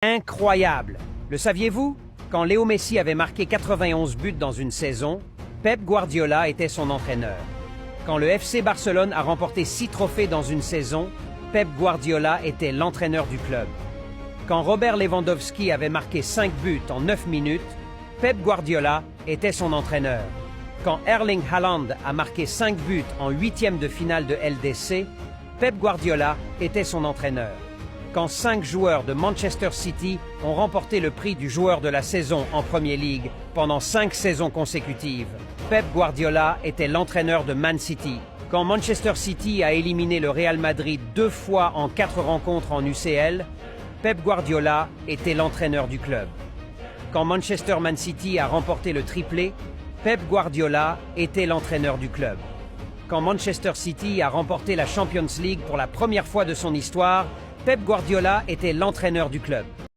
Incroyable! Le saviez-vous? Quand Léo Messi avait marqué 91 buts dans une saison, Pep Guardiola était son entraîneur. Quand le FC Barcelone a remporté 6 trophées dans une saison, Pep Guardiola était l'entraîneur du club. Quand Robert Lewandowski avait marqué 5 buts en 9 minutes, Pep Guardiola était son entraîneur. Quand Erling Haaland a marqué 5 buts en 8e de finale de LDC, Pep Guardiola était son entraîneur. Quand 5 joueurs de Manchester City ont remporté le prix du joueur de la saison en Premier League pendant 5 saisons consécutives, Pep Guardiola était l'entraîneur de Man City. Quand Manchester City a éliminé le Real Madrid 2 fois en 4 rencontres en UCL, Pep Guardiola était l'entraîneur du club. Quand Manchester Man City a remporté le triplé, Pep Guardiola était l'entraîneur du club. Quand Manchester City a remporté la Champions League pour la première fois de son histoire, Pep Guardiola était l'entraîneur du club.